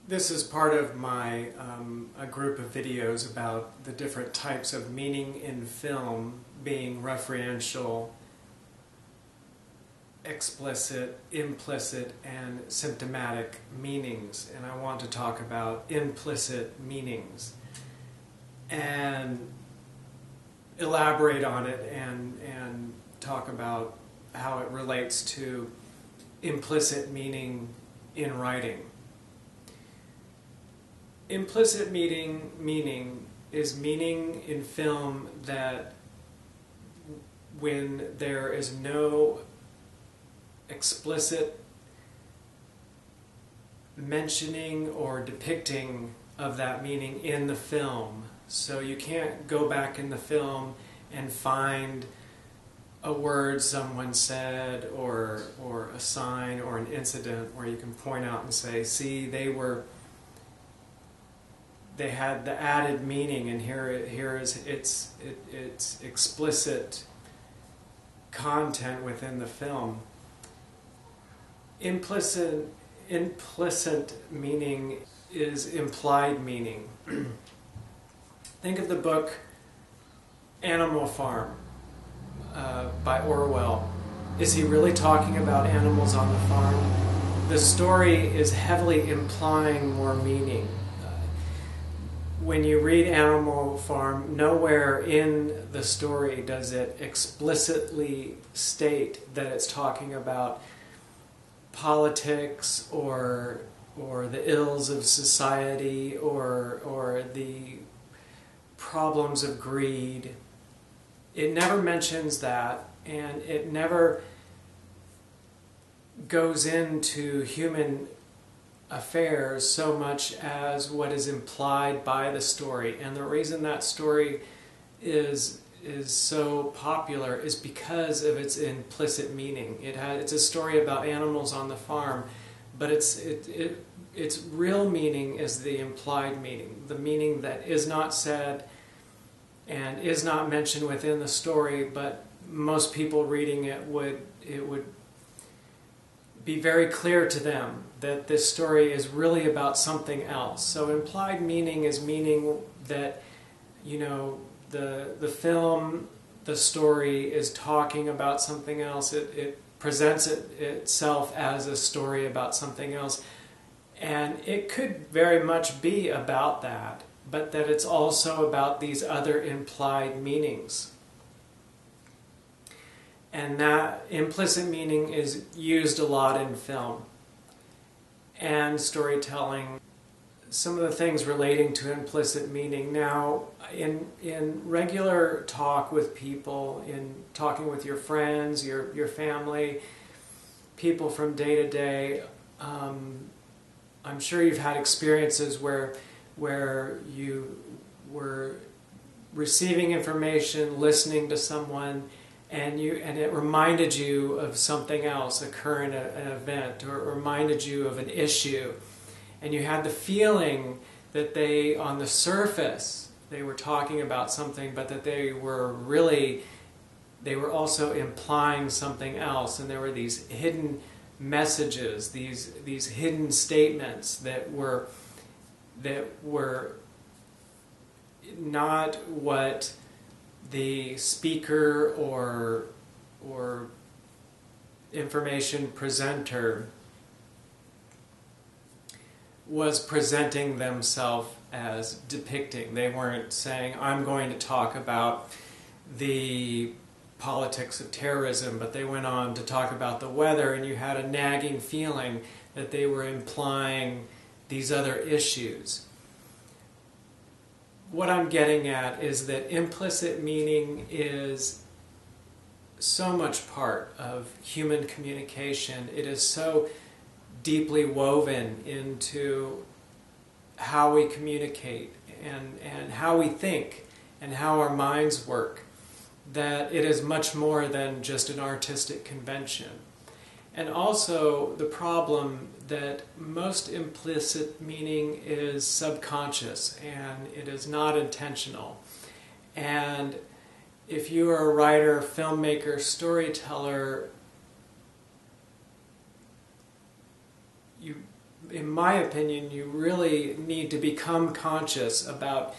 This is part of my a group of videos about the different types of meaning in film, being referential, explicit, implicit, and symptomatic meanings. And I want to talk about implicit meanings and elaborate on it and talk about how it relates to implicit meaning in writing. Implicit meaning is meaning in film that when there is no explicit mentioning or depicting of that meaning in the film. So you can't go back in the film and find a word someone said or a sign or an incident where you can point out and say, see, they had the added meaning, and here is its explicit content within the film. Implicit meaning is implied meaning. Think of the book Animal Farm by Orwell. Is he really talking about animals on the farm? The story is heavily implying more meaning. When you read Animal Farm, nowhere in the story does it explicitly state that it's talking about politics or the ills of society or the problems of greed. It never mentions that, and it never goes into human affairs so much as what is implied by the story. And the reason that story is so popular is because of its implicit meaning. It's a story about animals on the farm, but its real meaning is the implied meaning, the meaning that is not said and is not mentioned within the story, but most people reading it would be very clear to them that this story is really about something else. So implied meaning is meaning that, the film, the story is talking about something else. It presents itself as a story about something else. And it could very much be about that, but that it's also about these other implied meanings. And that implicit meaning is used a lot in film and storytelling. Some of the things relating to implicit meaning. Now, in regular talk with people, in talking with your friends, your family, people from day to day, I'm sure you've had experiences where you were receiving information, listening to someone, and it reminded you of something else, an event, or it reminded you of an issue. And you had the feeling that they, on the surface, they were talking about something, but that they were also implying something else. And there were these hidden messages, these hidden statements that were not what the speaker or information presenter was presenting themselves as depicting. They weren't saying, I'm going to talk about the politics of terrorism, but they went on to talk about the weather, and you had a nagging feeling that they were implying these other issues. What I'm getting at is that implicit meaning is so much part of human communication. It is so deeply woven into how we communicate and how we think and how our minds work, that it is much more than just an artistic convention. And also the problem that most implicit meaning is subconscious and it is not intentional. And if you are a writer, filmmaker, storyteller, in my opinion, you really need to become conscious about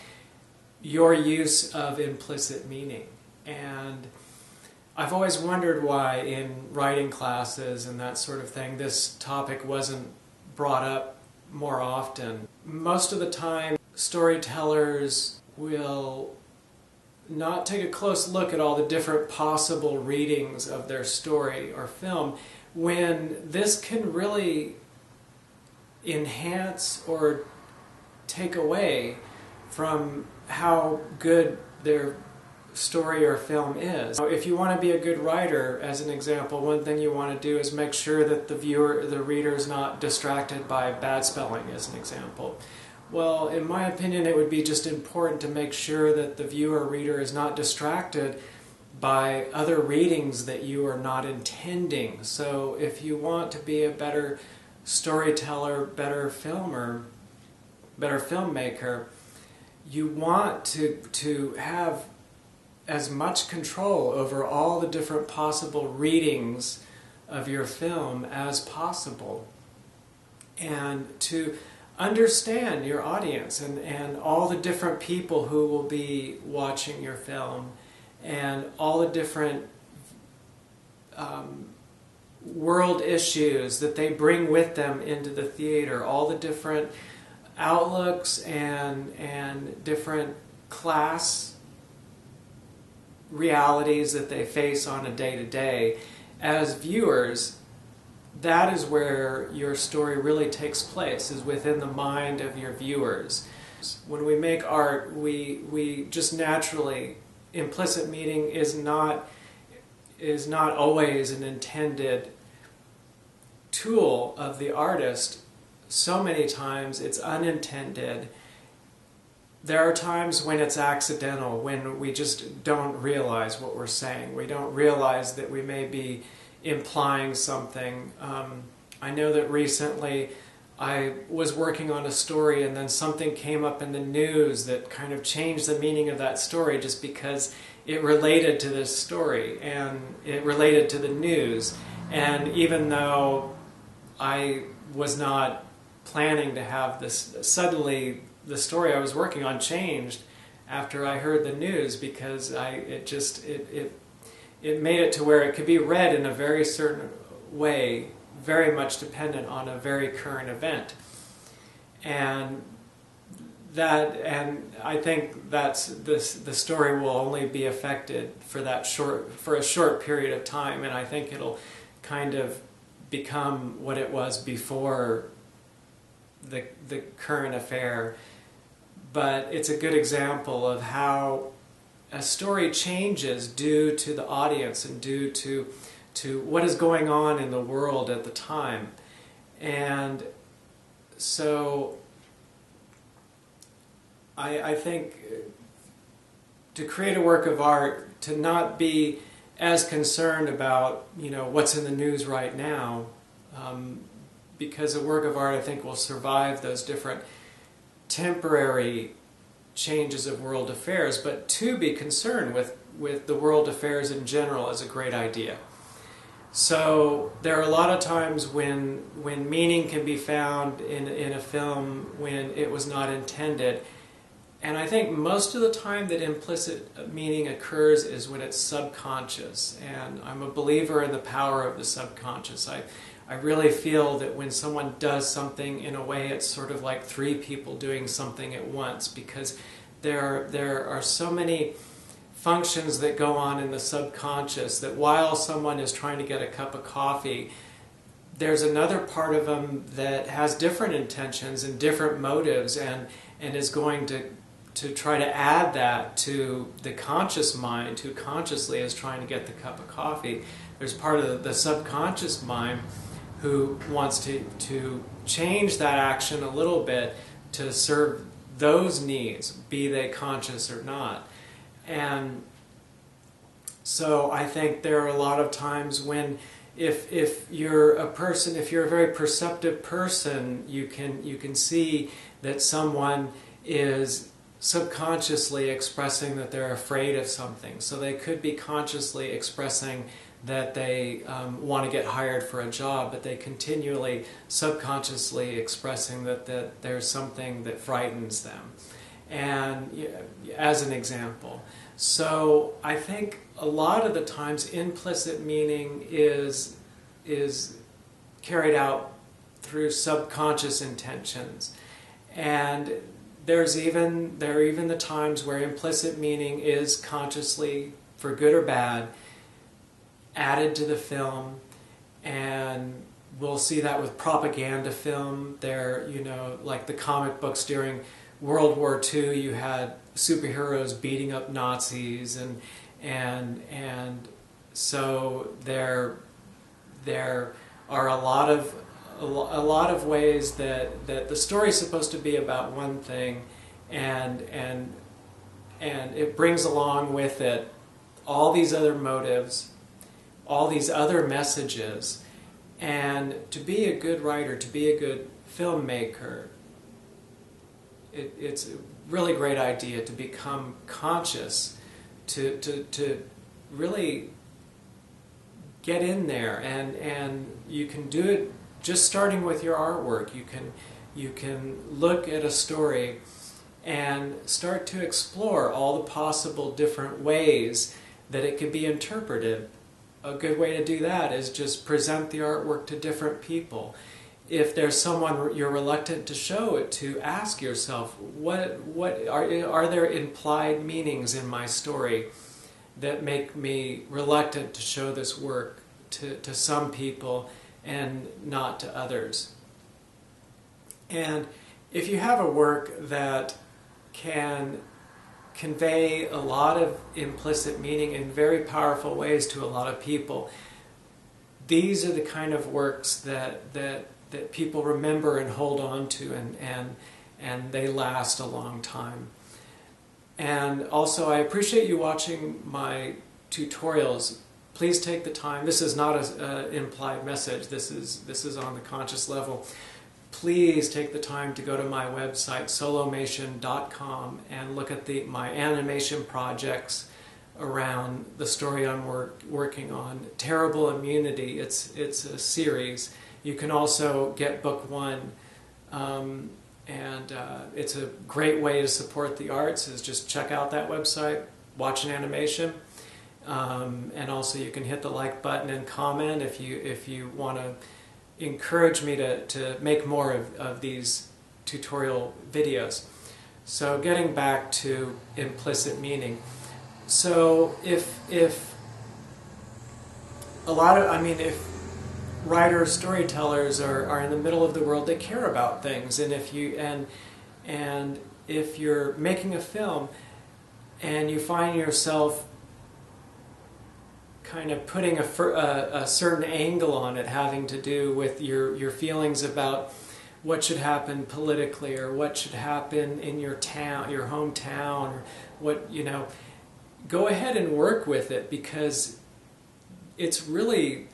your use of implicit meaning. And I've always wondered why in writing classes and that sort of thing this topic wasn't brought up more often. Most of the time, storytellers will not take a close look at all the different possible readings of their story or film, when this can really enhance or take away from how good their story or film is. If you want to be a good writer, as an example, one thing you want to do is make sure that the reader is not distracted by bad spelling, as an example. Well, in my opinion, it would be just important to make sure that the viewer or reader is not distracted by other readings that you are not intending. So if you want to be a better storyteller, better filmer, better filmmaker, you want to have as much control over all the different possible readings of your film as possible, and to understand your audience and all the different people who will be watching your film, and all the different world issues that they bring with them into the theater, all the different outlooks and different class realities that they face on a day-to-day. As viewers, that is where your story really takes place, is within the mind of your viewers. When we make art, we just naturally, implicit meaning is not always an intended tool of the artist. So many times it's unintended. There are times when it's accidental, when we just don't realize what we're saying. We don't realize that we may be implying something. I know that recently I was working on a story and then something came up in the news that kind of changed the meaning of that story just because it related to this story and it related to the news. And even though I was not planning to have this, suddenly the story I was working on changed after I heard the news, because it made it to where it could be read in a very certain way, very much dependent on a very current event. And I think the story will only be affected for a short period of time, and I think it'll kind of become what it was before the current affair. But it's a good example of how a story changes due to the audience and due to what is going on in the world at the time. And so I think to create a work of art, to not be as concerned about what's in the news right now, because a work of art, I think, will survive those different temporary changes of world affairs, but to be concerned with the world affairs in general is a great idea. So there are a lot of times when meaning can be found in a film when it was not intended. And I think most of the time that implicit meaning occurs is when it's subconscious. And I'm a believer in the power of the subconscious. I really feel that when someone does something in a way, it's sort of like three people doing something at once, because there are so many functions that go on in the subconscious that while someone is trying to get a cup of coffee, there's another part of them that has different intentions and different motives and is going to try to add that to the conscious mind who consciously is trying to get the cup of coffee. There's part of the subconscious mind who wants to change that action a little bit to serve those needs, be they conscious or not. And so I think there are a lot of times when if you're a person, if you're a very perceptive person, you can see that someone is subconsciously expressing that they're afraid of something. So they could be consciously expressing that they want to get hired for a job, but they continually subconsciously expressing that there's something that frightens them. And as an example. So I think a lot of the times implicit meaning is carried out through subconscious intentions. And there are even the times where implicit meaning is consciously, for good or bad, added to the film, and we'll see that with propaganda film. There, like the comic books during World War II, you had superheroes beating up Nazis, and so there are a lot of ways that the story is supposed to be about one thing, and it brings along with it all these other motives, all these other messages. And to be a good writer, to be a good filmmaker, it's a really great idea to become conscious, to really get in there, and you can do it just starting with your artwork. You can look at a story and start to explore all the possible different ways that it could be interpreted. A good way to do that is just present the artwork to different people. If there's someone you're reluctant to show it to, ask yourself, what are there implied meanings in my story that make me reluctant to show this work to some people and not to others? And if you have a work that can convey a lot of implicit meaning in very powerful ways to a lot of people, these are the kind of works that people remember and hold on to, and they last a long time. And also, I appreciate you watching my tutorials. Please take the time. This is not an implied message. This is on the conscious level. Please take the time to go to my website, solomation.com, and look at my animation projects around the story I'm working on. Terrible Immunity, it's a series. You can also get book 1, and it's a great way to support the arts, is just check out that website, watch an animation, and also you can hit the like button and comment if you want to encourage me to make more of these tutorial videos. So getting back to implicit meaning. So if writers, storytellers are in the middle of the world, they care about things, and if you're making a film and you find yourself kind of putting a certain angle on it, having to do with your feelings about what should happen politically, or what should happen in your town, your hometown, or what, go ahead and work with it, because it's really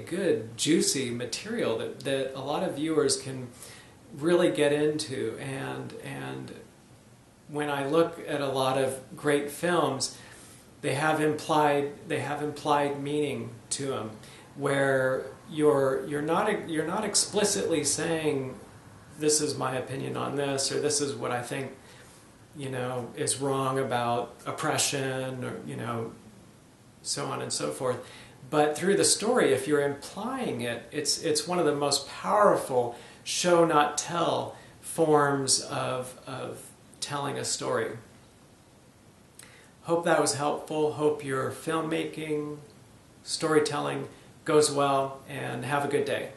good, juicy material that a lot of viewers can really get into. And when I look at a lot of great films, they have implied meaning to them, where you're not explicitly saying, this is my opinion on this, or this is what I think is wrong about oppression, or so on and so forth. But through the story, if you're implying it, it's one of the most powerful show not tell forms of telling a story. Hope that was helpful. Hope your filmmaking, storytelling goes well, and have a good day.